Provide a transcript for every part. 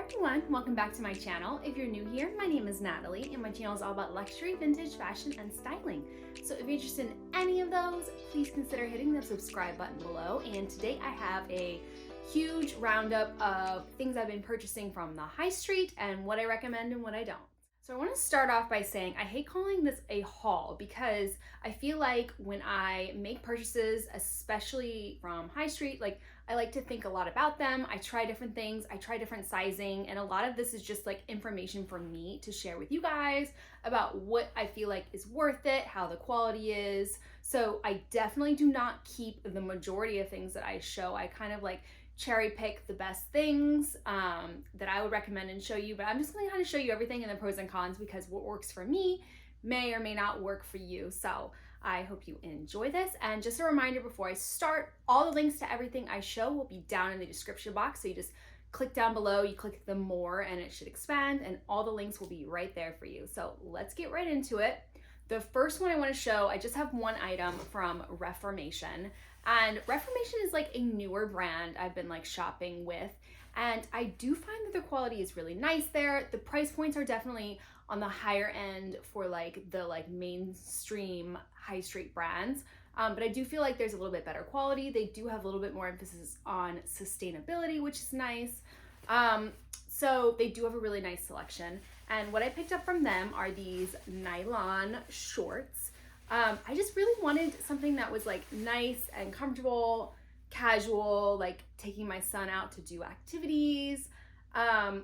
everyone, welcome back to my channel. If you're new here, my name is Natalie and my channel is all about luxury, vintage, fashion, and styling. So if you're interested in any of those, please consider hitting the subscribe button below. And today I have a huge roundup of things I've been purchasing from the high street and what I recommend and what I don't. So I want to start off by saying I hate calling this a haul because I feel like when I make purchases, especially from high street, I like to think a lot about them. I try different things, I try different sizing, and a lot of this is just like information for me to share with you guys about what I feel like is worth it, how the quality is. So I definitely do not keep the majority of things that I show. I kind of like cherry pick the best things that I would recommend and show you, but I'm just gonna kind of show you everything and the pros and cons because what works for me may or may not work for you. So I hope you enjoy this. And just a reminder before I start, all the links to everything I show will be down in the description box. So you just click down below, you click the more and it should expand and all the links will be right there for you. So let's get right into it. The first one I want to show, I just have one item from Reformation. And Reformation is like a newer brand I've been like shopping with. And I do find that the quality is really nice there. The price points are definitely on the higher end for like the mainstream high street brands. But I do feel like there's a little bit better quality. They do have a little bit more emphasis on sustainability, which is nice. So they do have a really nice selection. And what I picked up from them are these nylon shorts. I just really wanted something that was like nice and comfortable, casual, like taking my son out to do activities,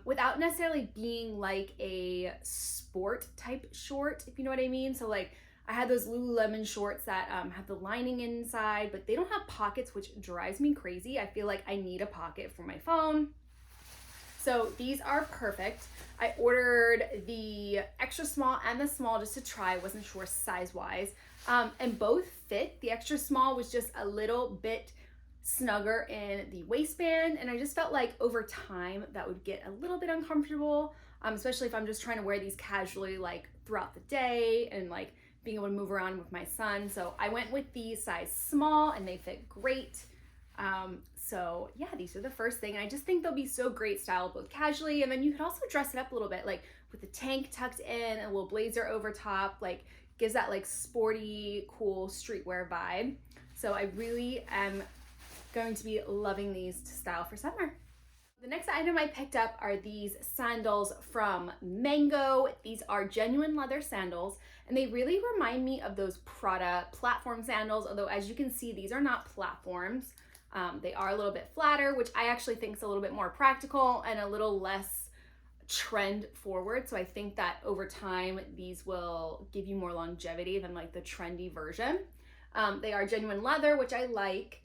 without necessarily being like a sport type short, if you know what I mean. So like I had those Lululemon shorts that have the lining inside, but they don't have pockets, which drives me crazy. I feel like I need a pocket for my phone. So these are perfect. I ordered the extra small and the small just to try. I wasn't sure size wise. And both fit. The extra small was just a little bit snugger in the waistband. And I just felt like over time that would get a little bit uncomfortable, especially if I'm just trying to wear these casually like throughout the day and like being able to move around with my son. So I went with the size small and they fit great. So yeah, these are the first thing. And I just think they'll be so great styled both casually. And then you could also dress it up a little bit, like with the tank tucked in, a little blazer over top, like gives that like sporty, cool streetwear vibe. So I really am going to be loving these to style for summer. The next item I picked up are these sandals from Mango. These are genuine leather sandals and they really remind me of those Prada platform sandals, although as you can see, these are not platforms. They are a little bit flatter, which I actually think is a little bit more practical and a little less trend forward. So I think that over time, these will give you more longevity than like the trendy version. They are genuine leather, which I like.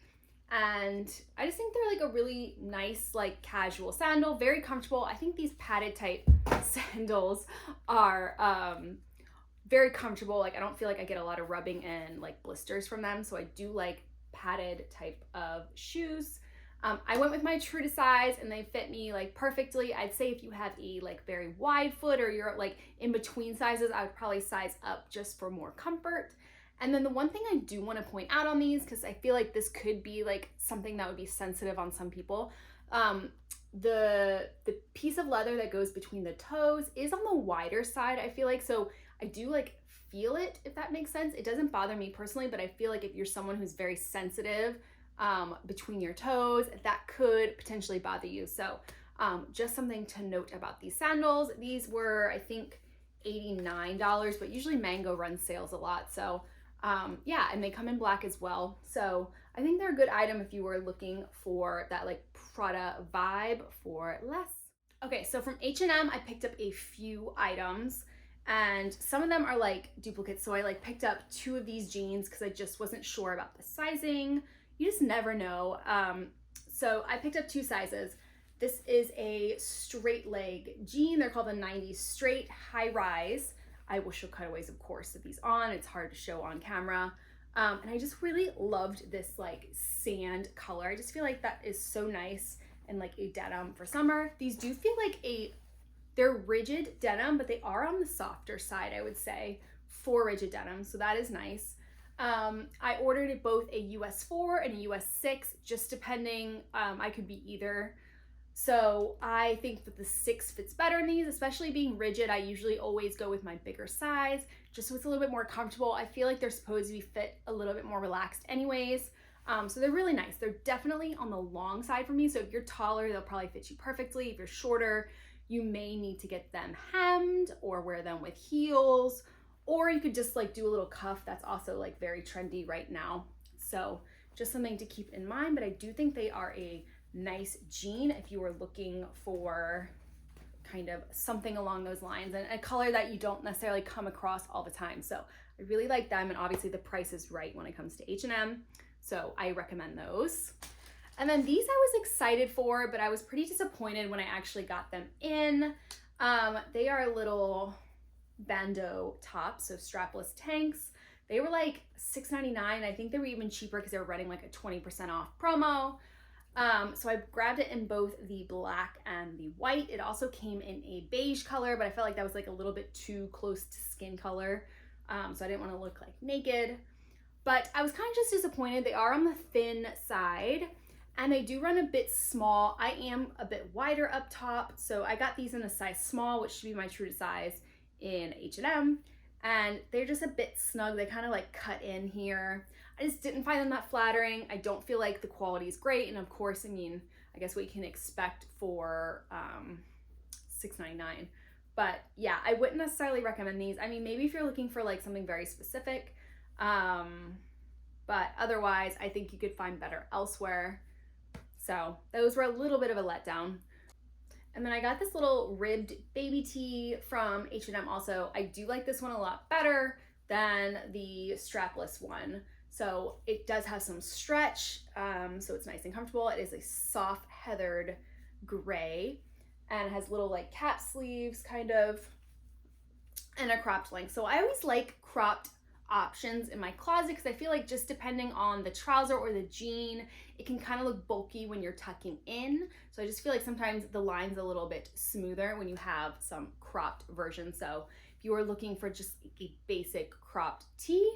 And I just think they're like a really nice, like casual sandal, very comfortable. I think these padded type sandals are very comfortable. Like I don't feel like I get a lot of rubbing and like blisters from them. So I do like padded type of shoes. I went with my true to size and they fit me like perfectly. I'd say if you have a like very wide foot or you're like in between sizes, I would probably size up just for more comfort. And then the one thing I do want to point out on these, because I feel like this could be like something that would be sensitive on some people, the piece of leather that goes between the toes is on the wider side, I feel like. So I do like feel it, if that makes sense. It doesn't bother me personally, but I feel like if you're someone who's very sensitive between your toes, that could potentially bother you. So just something to note about these sandals. These were, I think, $89, but usually Mango runs sales a lot. So yeah, and they come in black as well. So I think they're a good item if you were looking for that like Prada vibe for less. Okay, so from H&M, I picked up a few items. And some of them are like duplicates. So I like picked up 2 of these jeans because I just wasn't sure about the sizing. You just never know. So I picked up 2 sizes. This is a straight leg jean. They're called the 90s straight high rise. I will show cutaways, of course, of these on. It's hard to show on camera. And I just really loved this like sand color. I just feel like that is so nice and like a denim for summer. These do feel like they're rigid denim, but they are on the softer side, I would say, for rigid denim. So that is nice. I ordered it both a US 4 and a US 6, just depending. I could be either So I think that the 6 fits better in these, especially being rigid. I usually always go with my bigger size, just so it's a little bit more comfortable. I feel like they're supposed to be fit a little bit more relaxed anyways. So they're really nice. They're definitely on the long side for me. So if you're taller, they'll probably fit you perfectly. If you're shorter, you may need to get them hemmed or wear them with heels, or you could just like do a little cuff. That's also like very trendy right now. So just something to keep in mind, but I do think they are a nice jean if you were looking for kind of something along those lines and a color that you don't necessarily come across all the time. So I really like them, and obviously the price is right when it comes to H&M. So I recommend those. And then these I was excited for, but I was pretty disappointed when I actually got them in. They are little bandeau tops, so strapless tanks. They were like $6.99. I think they were even cheaper because they were running like a 20% off promo. So I grabbed it in both the black and the white. It also came in a beige color, but I felt like that was like a little bit too close to skin color. So I didn't want to look like naked. But I was kind of just disappointed. They are on the thin side and they do run a bit small. I am a bit wider up top, so I got these in a size small, which should be my true to size in H&M. And they're just a bit snug. They kind of like cut in here. I just didn't find them that flattering. I don't feel like the quality is great. And of course, I mean, I guess what you can expect for $6.99. But yeah, I wouldn't necessarily recommend these. I mean, maybe if you're looking for like something very specific, but otherwise I think you could find better elsewhere. So those were a little bit of a letdown. And then I got this little ribbed baby tee from H&M also. I do like this one a lot better than the strapless one. So it does have some stretch, so it's nice and comfortable. It is a soft heathered gray and it has little like cap sleeves kind of and a cropped length. So I always like cropped options in my closet because I feel like just depending on the trouser or the jean, it can kind of look bulky when you're tucking in. So I just feel like sometimes the line's a little bit smoother when you have some cropped version. So if you are looking for just a basic cropped tee,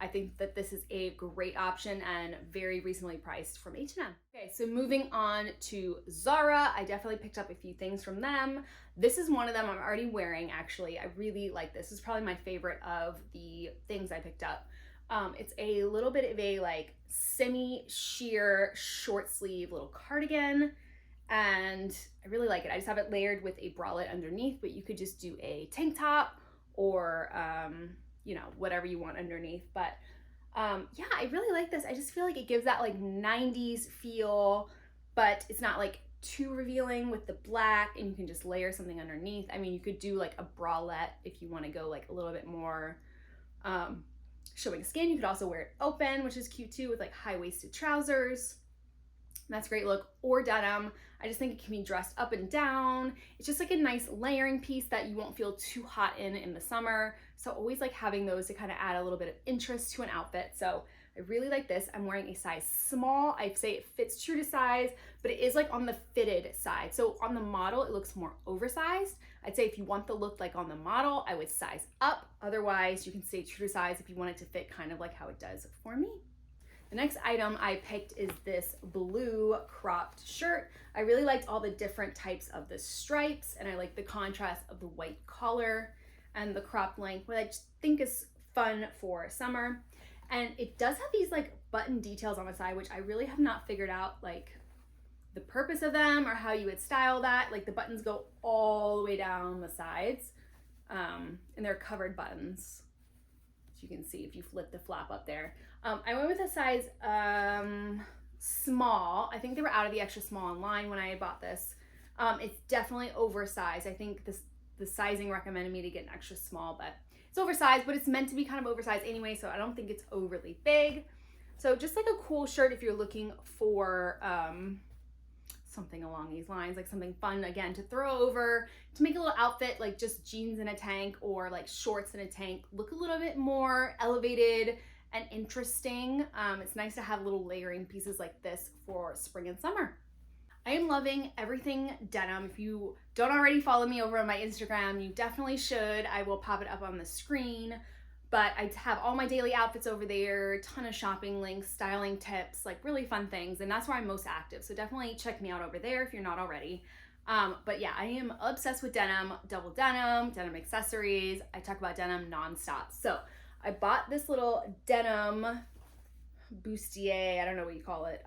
I think that this is a great option and very reasonably priced from H&M. Okay, so moving on to Zara. I definitely picked up a few things from them. This is one of them I'm already wearing, actually. I really like this. This is probably my favorite of the things I picked up. It's a little bit of a like semi-sheer short sleeve little cardigan, and I really like it. I just have it layered with a bralette underneath, but you could just do a tank top or you know, whatever you want underneath. But yeah, I really like this. I just feel like it gives that like 90s feel, but it's not like too revealing with the black, and you can just layer something underneath. I mean, you could do like a bralette if you want to go like a little bit more showing skin. You could also wear it open, which is cute too, with like high-waisted trousers. And that's a great look. Or denim. I just think it can be dressed up and down. It's just like a nice layering piece that you won't feel too hot in the summer. So always like having those to kind of add a little bit of interest to an outfit. So I really like this. I'm wearing a size small. I'd say it fits true to size, but it is like on the fitted side. So on the model, it looks more oversized. I'd say if you want the look like on the model, I would size up. Otherwise, you can stay true to size if you want it to fit kind of like how it does for me. The next item I picked is this blue cropped shirt. I really liked all the different types of the stripes, and I like the contrast of the white collar and the cropped length, which I just think is fun for summer. And it does have these like button details on the side, which I really have not figured out like the purpose of them or how you would style that. Like the buttons go all the way down the sides, and they're covered buttons. As you can see if you flip the flap up there. I went with a size small. I think they were out of the extra small online when I had bought this. It's definitely oversized. I think the sizing recommended me to get an extra small, but it's oversized, but it's meant to be kind of oversized anyway, so I don't think it's overly big. So just like a cool shirt if you're looking for something along these lines, like something fun again to throw over, to make a little outfit, like just jeans in a tank or like shorts in a tank, look a little bit more elevated and interesting. It's nice to have little layering pieces like this for spring and summer. I am loving everything denim. If you don't already follow me over on my Instagram, you definitely should. I will pop it up on the screen. But I have all my daily outfits over there, ton of shopping links, styling tips, like really fun things. And that's where I'm most active. So definitely check me out over there if you're not already. But yeah, I am obsessed with denim, double denim, denim accessories. I talk about denim nonstop. So I bought this little denim bustier, I don't know what you call it,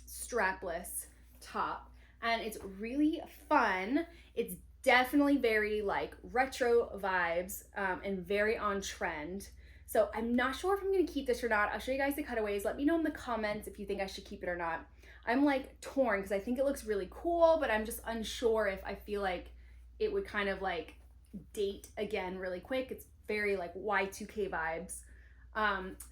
strapless top. And it's really fun. It's definitely very like retro vibes and very on trend. So I'm not sure if I'm gonna keep this or not. I'll show you guys the cutaways. Let me know in the comments if you think I should keep it or not. I'm like torn because I think it looks really cool, but I'm just unsure if I feel like it would kind of like date again really quick. It's very like Y2K vibes.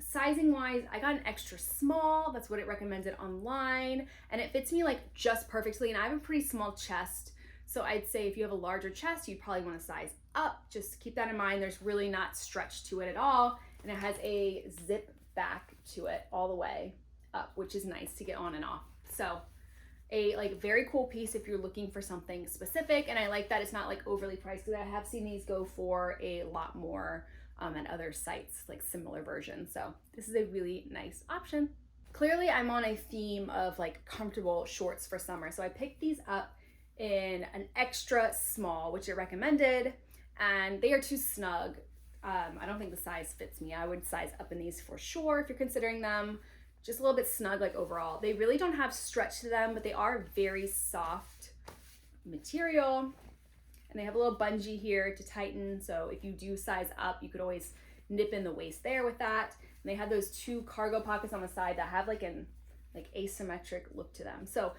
Sizing wise, I got an extra small. That's what it recommended online, and it fits me like just perfectly. And I have a pretty small chest, so I'd say if you have a larger chest, you'd probably want to size up. Just keep that in mind. There's really not stretch to it at all, and it has a zip back to it all the way up, which is nice to get on and off. So a like very cool piece if you're looking for something specific. And I like that it's not like overly priced, because I have seen these go for a lot more at other sites, like similar versions. So this is a really nice option. Clearly I'm on a theme of like comfortable shorts for summer. So I picked these up in an extra small, which it recommended, and they are too snug. I don't think the size fits me. I would size up in these for sure if you're considering them. Just a little bit snug like overall. They really don't have stretch to them, but they are very soft material. And they have a little bungee here to tighten. So if you do size up, you could always nip in the waist there with that. And they have those two cargo pockets on the side that have like an asymmetric look to them. So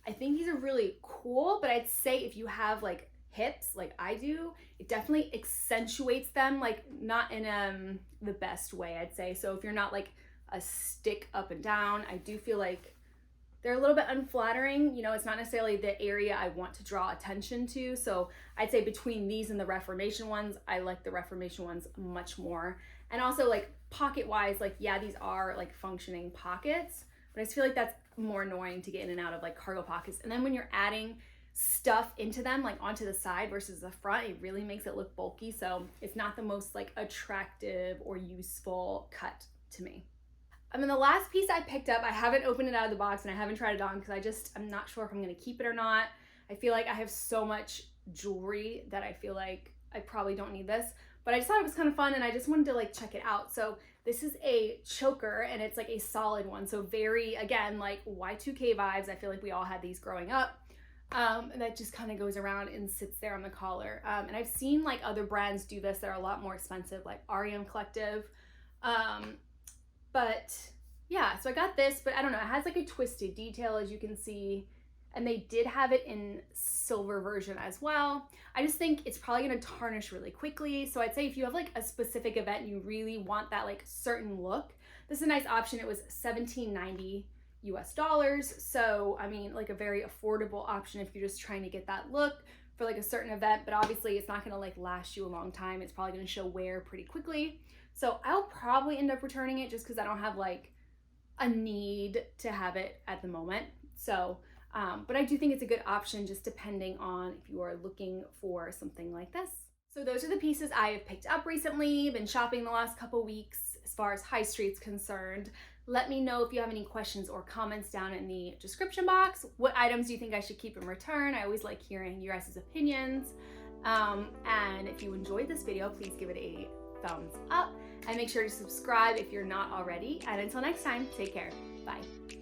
I think these are really cool, but I'd say if you have like hips like I do, it definitely accentuates them, like not in the best way, I'd say. So if you're not like a stick up and down, I do feel like they're a little bit unflattering. You know, it's not necessarily the area I want to draw attention to. So I'd say between these and the Reformation ones, I like the Reformation ones much more. And also like pocket wise, like yeah, these are like functioning pockets, but I just feel like that's more annoying to get in and out of like cargo pockets. And then when you're adding stuff into them, like onto the side versus the front, it really makes it look bulky. So it's not the most like attractive or useful cut to me. I mean, the last piece I picked up, I haven't opened it out of the box and I haven't tried it on because I'm not sure if I'm gonna keep it or not. I feel like I have so much jewelry that I feel like I probably don't need this, but I just thought it was kind of fun and I just wanted to like check it out. So this is a choker and it's like a solid one. So very, again, like Y2K vibes. I feel like we all had these growing up. And that just kind of goes around and sits there on the collar. And I've seen like other brands do this that are a lot more expensive, like REM Collective. But yeah, so I got this, but I don't know, it has like a twisted detail as you can see, and they did have it in silver version as well. I just think it's probably gonna tarnish really quickly. So I'd say if you have like a specific event and you really want that like certain look, this is a nice option. It was $17.90 US. So I mean, like a very affordable option if you're just trying to get that look for like a certain event, but obviously it's not gonna like last you a long time. It's probably gonna show wear pretty quickly. So I'll probably end up returning it just because I don't have like a need to have it at the moment. So, but I do think it's a good option just depending on if you are looking for something like this. So those are the pieces I have picked up recently, been shopping the last couple weeks as far as Highstreet's concerned. Let me know if you have any questions or comments down in the description box. What items do you think I should keep in return? I always like hearing your guys' opinions. And if you enjoyed this video, please give it a thumbs up and make sure to subscribe if you're not already. And until next time, take care. Bye.